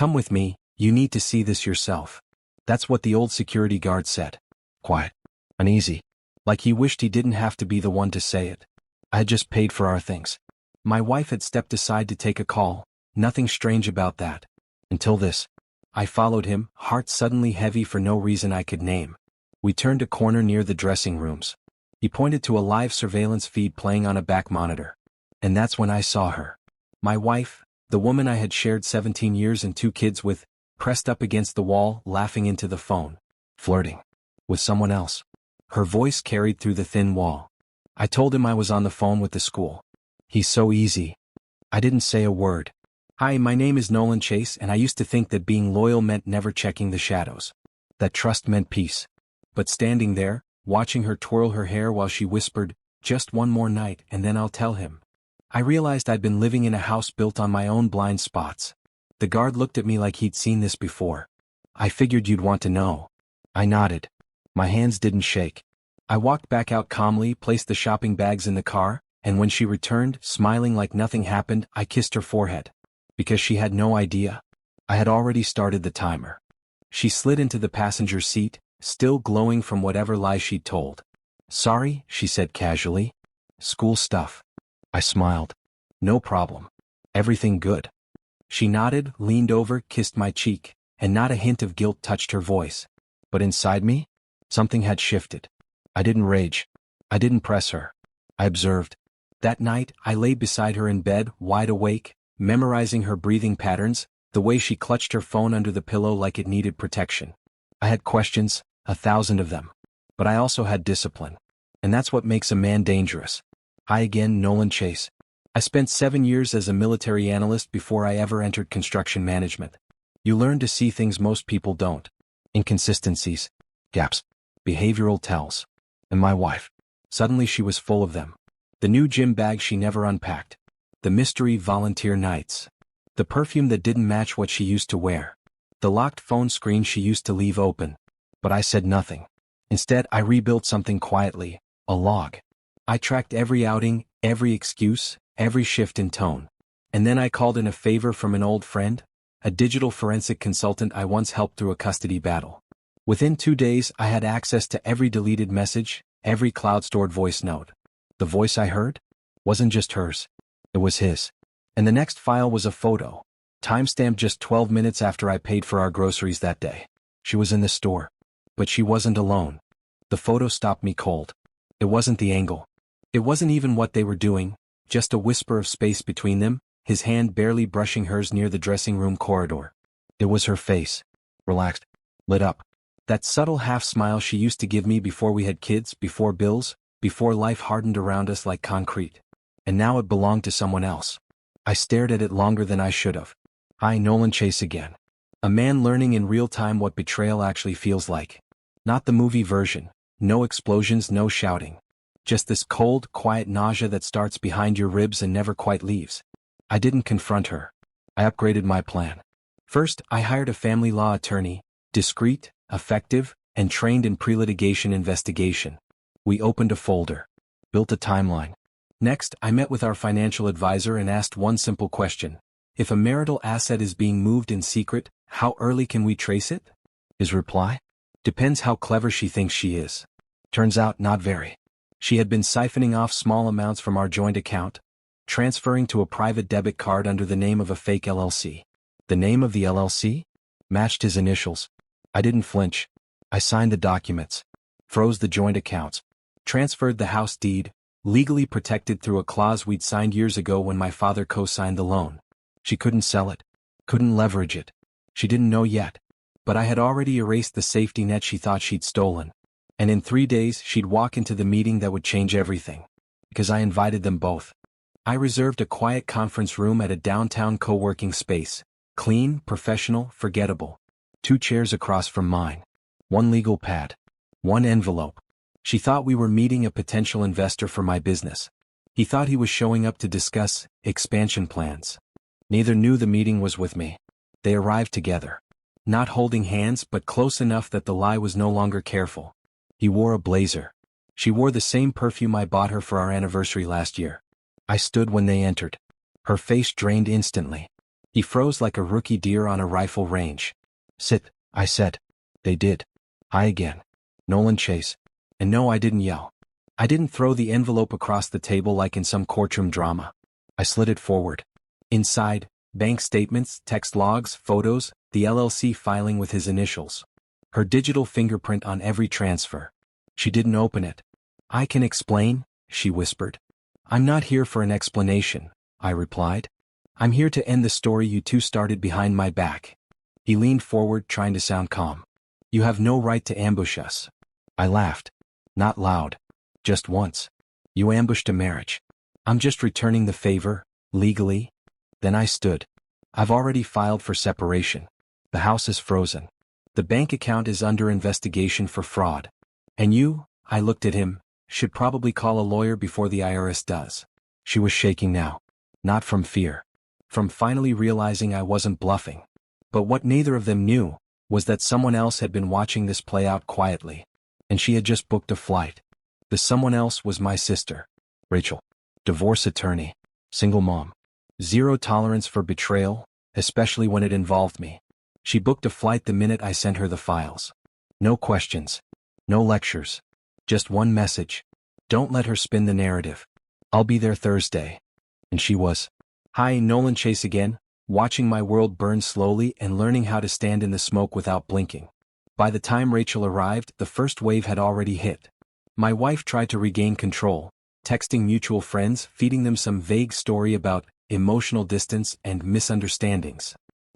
"Come with me, you need to see this yourself." That's what the old security guard said. Quiet. Uneasy. Like he wished he didn't have to be the one to say it. I had just paid for our things. My wife had stepped aside to take a call, nothing strange about that. Until this. I followed him, heart suddenly heavy for no reason I could name. We turned a corner near the dressing rooms. He pointed to a live surveillance feed playing on a back monitor. And that's when I saw her. My wife, the woman I had shared 17 years and 2 kids with, pressed up against the wall, laughing into the phone. Flirting. With someone else. Her voice carried through the thin wall. I told him I was on the phone with the school. He's so easy. I didn't say a word. "Hi, my name is Nolan Chase, and I used to think that being loyal meant never checking the shadows. That trust meant peace." But standing there, watching her twirl her hair while she whispered, "Just one more night and then I'll tell him," I realized I'd been living in a house built on my own blind spots. The guard looked at me like he'd seen this before. "I figured you'd want to know." I nodded. My hands didn't shake. I walked back out calmly, placed the shopping bags in the car, and when she returned, smiling like nothing happened, I kissed her forehead. Because she had no idea. I had already started the timer. She slid into the passenger seat, still glowing from whatever lie she'd told. "Sorry," she said casually. "School stuff." I smiled. "No problem. Everything good?" She nodded, leaned over, kissed my cheek, and not a hint of guilt touched her voice. But inside me, something had shifted. I didn't rage. I didn't press her. I observed. That night, I lay beside her in bed, wide awake, memorizing her breathing patterns, the way she clutched her phone under the pillow like it needed protection. I had questions, 1,000 of them. But I also had discipline. And that's what makes a man dangerous. Hi again, Nolan Chase. I spent 7 years as a military analyst before I ever entered construction management. You learn to see things most people don't. Inconsistencies. Gaps. Behavioral tells. And my wife. Suddenly she was full of them. The new gym bag she never unpacked. The mystery volunteer nights. The perfume that didn't match what she used to wear. The locked phone screen she used to leave open. But I said nothing. Instead, I rebuilt something quietly, a log. I tracked every outing, every excuse, every shift in tone. And then I called in a favor from an old friend, a digital forensic consultant I once helped through a custody battle. Within 2 days, I had access to every deleted message, every cloud-stored voice note. The voice I heard wasn't just hers. It was his. And the next file was a photo, timestamped just 12 minutes after I paid for our groceries that day. She was in the store. But she wasn't alone. The photo stopped me cold. It wasn't the angle. It wasn't even what they were doing, just a whisper of space between them, his hand barely brushing hers near the dressing room corridor. It was her face. Relaxed. Lit up. That subtle half-smile she used to give me before we had kids, before bills, before life hardened around us like concrete. And now it belonged to someone else. I stared at it longer than I should have. Hi, Nolan Chase again. A man learning in real time what betrayal actually feels like. Not the movie version. No explosions, no shouting. Just this cold, quiet nausea that starts behind your ribs and never quite leaves. I didn't confront her. I upgraded my plan. First, I hired a family law attorney, discreet, effective, and trained in pre-litigation investigation. We opened a folder. Built a timeline. Next, I met with our financial advisor and asked one simple question. If a marital asset is being moved in secret, how early can we trace it? His reply? Depends how clever she thinks she is. Turns out, not very. She had been siphoning off small amounts from our joint account, transferring to a private debit card under the name of a fake LLC. The name of the LLC? Matched his initials. I didn't flinch. I signed the documents. Froze the joint accounts. Transferred the house deed, legally protected through a clause we'd signed years ago when my father co-signed the loan. She couldn't sell it. Couldn't leverage it. She didn't know yet. But I had already erased the safety net she thought she'd stolen. And in 3 days, she'd walk into the meeting that would change everything. Because I invited them both. I reserved a quiet conference room at a downtown co-working space. Clean, professional, forgettable. 2 chairs across from mine. 1 legal pad. 1 envelope. She thought we were meeting a potential investor for my business. He thought he was showing up to discuss expansion plans. Neither knew the meeting was with me. They arrived together. Not holding hands, but close enough that the lie was no longer careful. He wore a blazer. She wore the same perfume I bought her for our anniversary last year. I stood when they entered. Her face drained instantly. He froze like a rookie deer on a rifle range. Sit, I said. They did. Hi again. Nolan Chase. And no, I didn't yell. I didn't throw the envelope across the table like in some courtroom drama. I slid it forward. Inside, bank statements, text logs, photos, the LLC filing with his initials. Her digital fingerprint on every transfer. She didn't open it. I can explain, she whispered. I'm not here for an explanation, I replied. I'm here to end the story you two started behind my back. He leaned forward, trying to sound calm. You have no right to ambush us. I laughed. Not loud. Just once. You ambushed a marriage. I'm just returning the favor, legally. Then I stood. I've already filed for separation. The house is frozen. The bank account is under investigation for fraud. And you, I looked at him, should probably call a lawyer before the IRS does. She was shaking now. Not from fear. From finally realizing I wasn't bluffing. But what neither of them knew was that someone else had been watching this play out quietly. And she had just booked a flight. The someone else was my sister, Rachel. Divorce attorney. Single mom. Zero tolerance for betrayal, especially when it involved me. She booked a flight the minute I sent her the files. No questions. No lectures. Just one message. Don't let her spin the narrative. I'll be there Thursday. And she was. Hi, Nolan Chase again, watching my world burn slowly and learning how to stand in the smoke without blinking. By the time Rachel arrived, the first wave had already hit. My wife tried to regain control, texting mutual friends, feeding them some vague story about emotional distance and misunderstandings.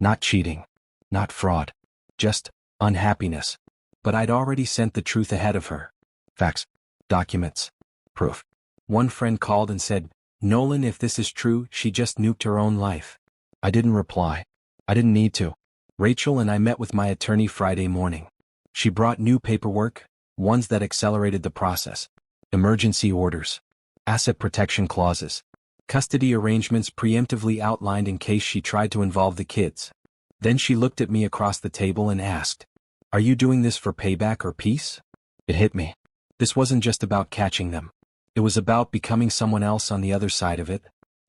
Not cheating. Not fraud. Just unhappiness. But I'd already sent the truth ahead of her. Facts. Documents. Proof. One friend called and said, Nolan, if this is true, she just nuked her own life. I didn't reply. I didn't need to. Rachel and I met with my attorney Friday morning. She brought new paperwork, ones that accelerated the process. Emergency orders. Asset protection clauses. Custody arrangements preemptively outlined in case she tried to involve the kids. Then she looked at me across the table and asked, Are you doing this for payback or peace? It hit me. This wasn't just about catching them. It was about becoming someone else on the other side of it.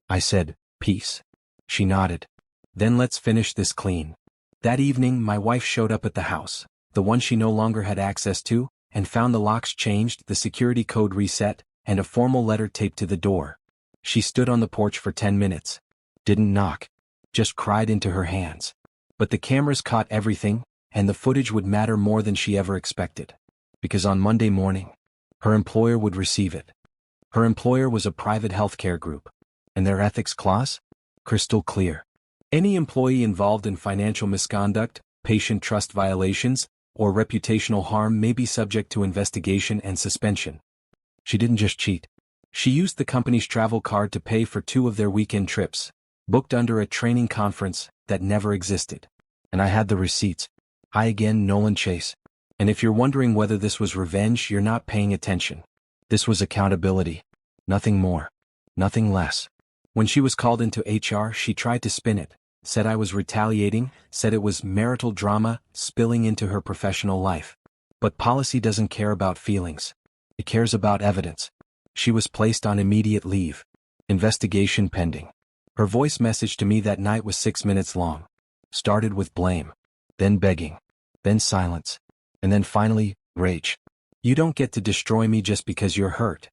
I said, Peace. She nodded. Then let's finish this clean. That evening, my wife showed up at the house, the one she no longer had access to, and found the locks changed, the security code reset, and a formal letter taped to the door. She stood on the porch for 10 minutes. Didn't knock. Just cried into her hands. But the cameras caught everything, and the footage would matter more than she ever expected. Because on Monday morning, her employer would receive it. Her employer was a private healthcare group. And their ethics clause? Crystal clear. Any employee involved in financial misconduct, patient trust violations, or reputational harm may be subject to investigation and suspension. She didn't just cheat. She used the company's travel card to pay for 2 of their weekend trips, booked under a training conference that never existed. And I had the receipts. Hi again, Nolan Chase. And if you're wondering whether this was revenge, you're not paying attention. This was accountability. Nothing more. Nothing less. When she was called into HR, she tried to spin it, said I was retaliating, said it was marital drama spilling into her professional life. But policy doesn't care about feelings. It cares about evidence. She was placed on immediate leave. Investigation pending. Her voice message to me that night was 6 minutes long. Started with blame. Then begging. Then silence. And then finally, rage. You don't get to destroy me just because you're hurt.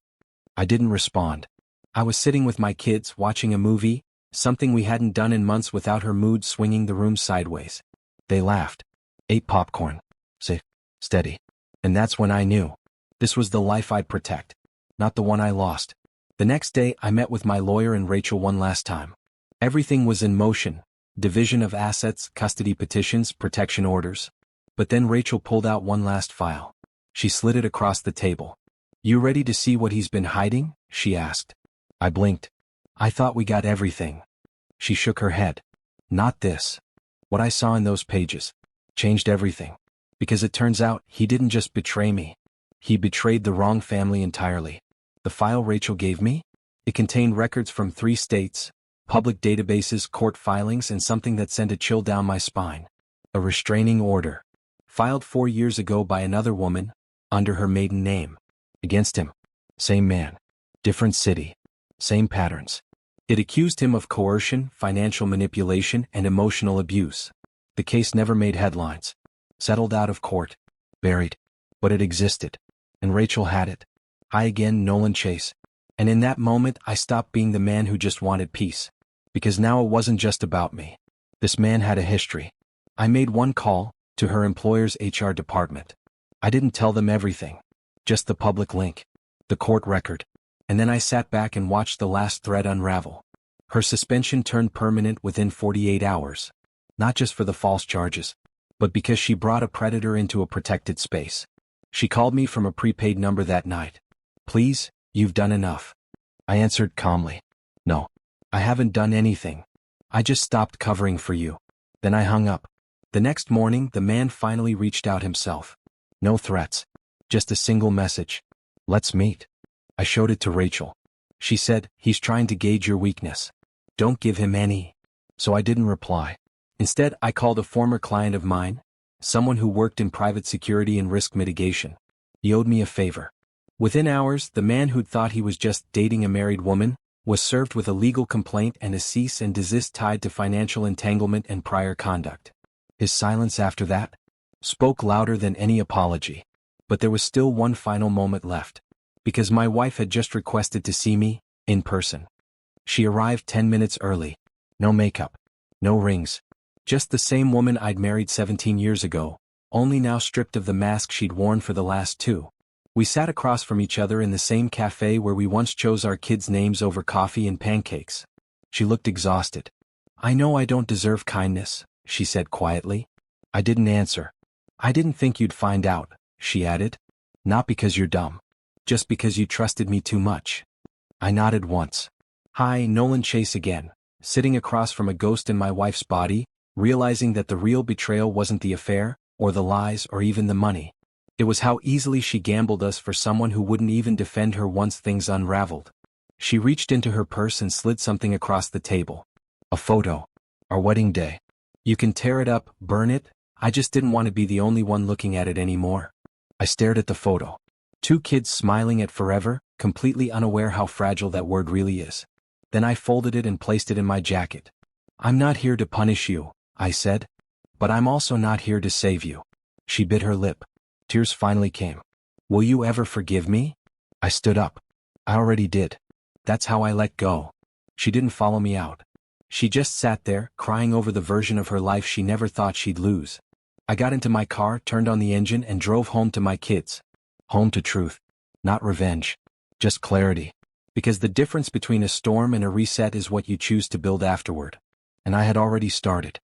I didn't respond. I was sitting with my kids watching a movie, something we hadn't done in months without her mood swinging the room sideways. They laughed. Ate popcorn. Safe. Steady. And that's when I knew. This was the life I'd protect. Not the one I lost. The next day, I met with my lawyer and Rachel one last time. Everything was in motion. Division of assets, custody petitions, protection orders. But then Rachel pulled out one last file. She slid it across the table. You ready to see what he's been hiding? She asked. I blinked. I thought we got everything. She shook her head. Not this. What I saw in those pages changed everything. Because it turns out he didn't just betray me. He betrayed the wrong family entirely. The file Rachel gave me? It contained records from 3 states, public databases, court filings, and something that sent a chill down my spine. A restraining order. Filed 4 years ago by another woman, under her maiden name. Against him. Same man. Different city. Same patterns. It accused him of coercion, financial manipulation, and emotional abuse. The case never made headlines. Settled out of court. Buried. But it existed. And Rachel had it. Hi again, Nolan Chase. And in that moment, I stopped being the man who just wanted peace. Because now it wasn't just about me. This man had a history. I made one call, to her employer's HR department. I didn't tell them everything. Just the public link. The court record. And then I sat back and watched the last thread unravel. Her suspension turned permanent within 48 hours. Not just for the false charges, but because she brought a predator into a protected space. She called me from a prepaid number that night. Please, you've done enough. I answered calmly. No. I haven't done anything. I just stopped covering for you. Then I hung up. The next morning, the man finally reached out himself. No threats. Just a single message. Let's meet. I showed it to Rachel. She said, he's trying to gauge your weakness. Don't give him any. So I didn't reply. Instead, I called a former client of mine, someone who worked in private security and risk mitigation. He owed me a favor. Within hours, the man who'd thought he was just dating a married woman was served with a legal complaint and a cease and desist tied to financial entanglement and prior conduct. His silence after that spoke louder than any apology. But there was still one final moment left. Because my wife had just requested to see me, in person. She arrived 10 minutes early. No makeup. No rings. Just the same woman I'd married 17 years ago, only now stripped of the mask she'd worn for the last 2. We sat across from each other in the same cafe where we once chose our kids' names over coffee and pancakes. She looked exhausted. I know I don't deserve kindness, she said quietly. I didn't answer. I didn't think you'd find out, she added. Not because you're dumb. Just because you trusted me too much. I nodded once. Hi, Nolan Chase again, sitting across from a ghost in my wife's body, realizing that the real betrayal wasn't the affair, or the lies, or even the money. It was how easily she gambled us for someone who wouldn't even defend her once things unraveled. She reached into her purse and slid something across the table. A photo. Our wedding day. You can tear it up, burn it. I just didn't want to be the only one looking at it anymore. I stared at the photo. 2 kids smiling at forever, completely unaware how fragile that word really is. Then I folded it and placed it in my jacket. I'm not here to punish you, I said. But I'm also not here to save you. She bit her lip. Tears finally came. Will you ever forgive me? I stood up. I already did. That's how I let go. She didn't follow me out. She just sat there, crying over the version of her life she never thought she'd lose. I got into my car, turned on the engine, and drove home to my kids. Home to truth. Not revenge. Just clarity. Because the difference between a storm and a reset is what you choose to build afterward. And I had already started.